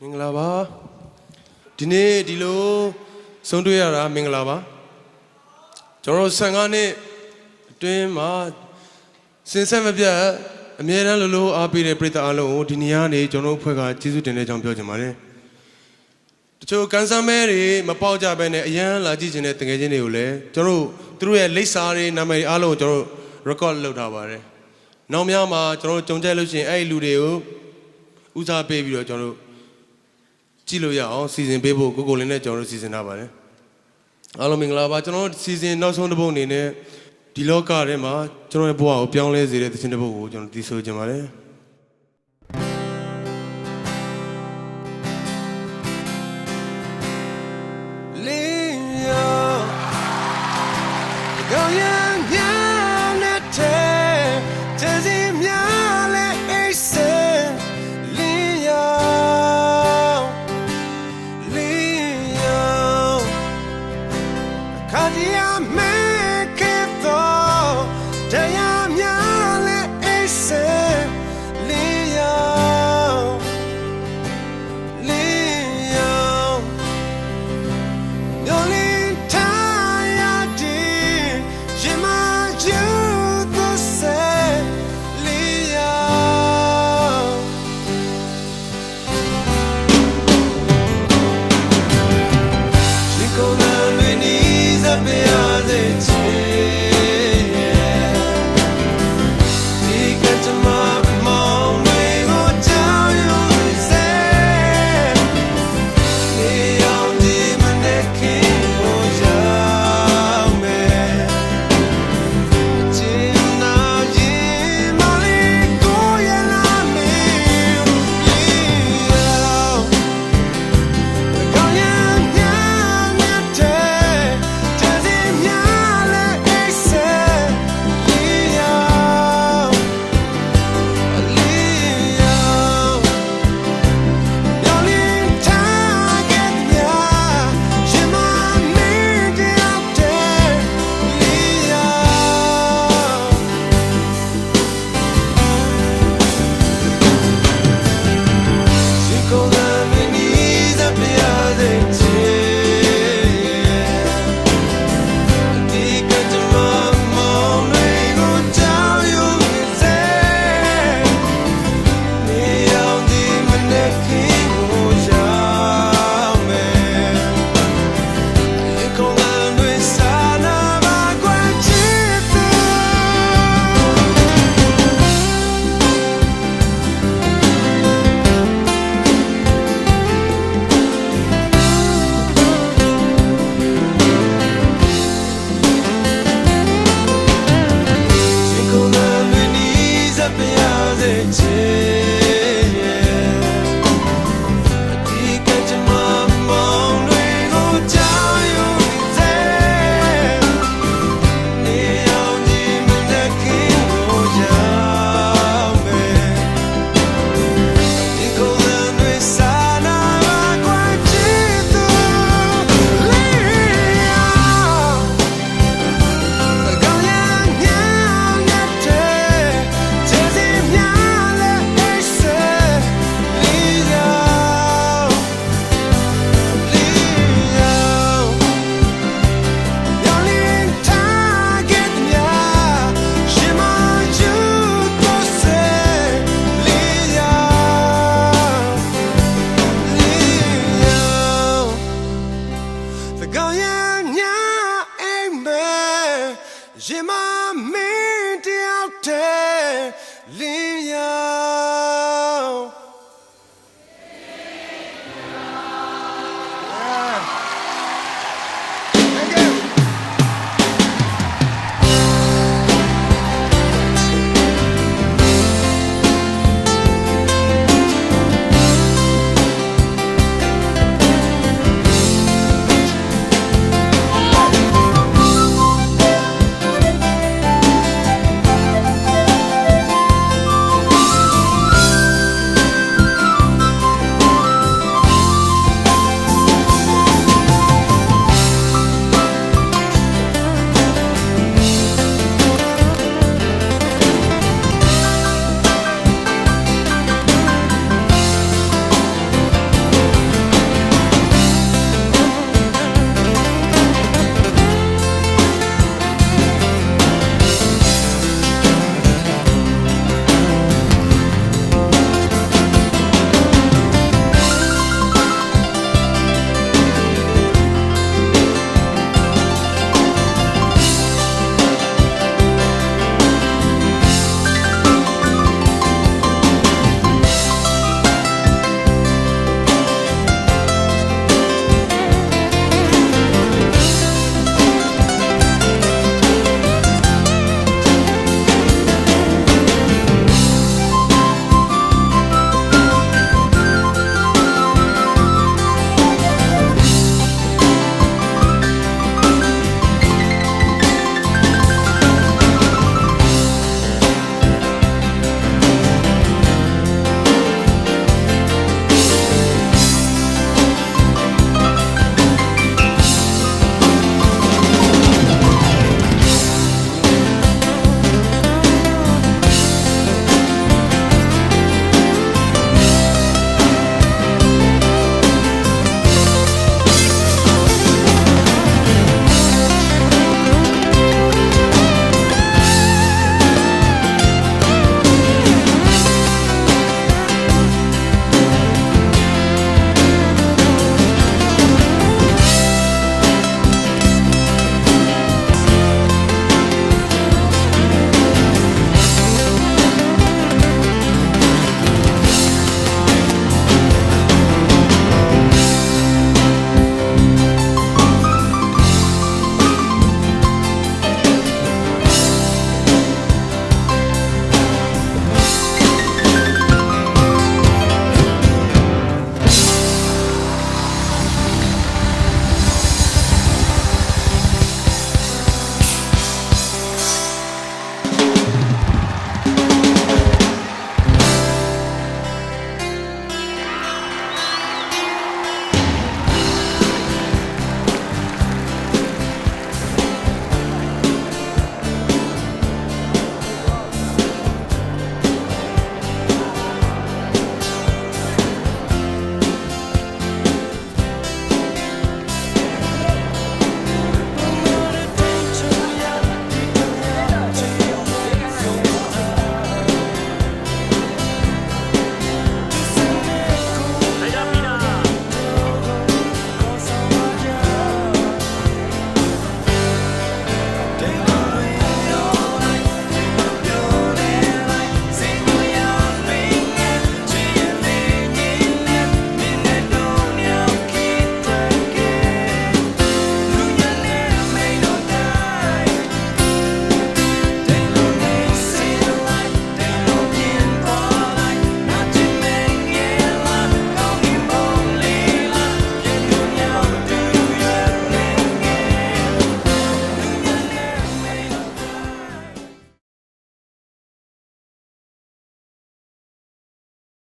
မင်္ဂလာပါဒီနေ့ဒီလိုဆုံးတွေ့ရတာမင်္ဂလာပါကျွန်တော်15နှစ်အတွင်းမှာစင်ဆက်မပြတ်အမြဲတမ်းလိုလိုအားပေးတဲ့ပြည်သူအလုံးကိုဒီနေ့ကနေကျွန်တော်အဖွဲ့ကကျေးဇူးတင်တဲ့အကြောင်းပြောချင်ပါတယ်တချို့ကန်ဆာမဲတွေမပေါက်ကြဘဲနဲ့အရန်လာကြည့်ခြင်းတဲ့တကယ်ချင်းတွေကိုလည်းကျွန်တော်သူတို့ရဲ့လိပ်စာတွေနာမည်အားလုံးကိုကျွန်တော် record လုပ်ထားပါတယ်နောက်များမှာကျွန်တော်ကြုံကြလို့ရှိရင်အဲ့ဒီလူတွေကိုဦးစားပေးပြီးတော့ကျွန်တော်ကြည့်လို့ရအောင်စီစဉ်ပေးဖို့ကိုလင်းနဲ့ကျွန်တော်စီစဉ်ထားပါတယ်အားလုံးမင်္ဂလာပါကျွန်တော်စီစဉ်နောက်ဆုံးတစ်ပုဒ်အနေနဲ့ဒီလောကထဲမှာကျွန်တော်ရဲ့ဘဝကိုပြောင်းလဲစေတဲ့သင်တစ်ပုဒ်ကိုကျွန်တော်တည်ဆိုချင်ပါတယ်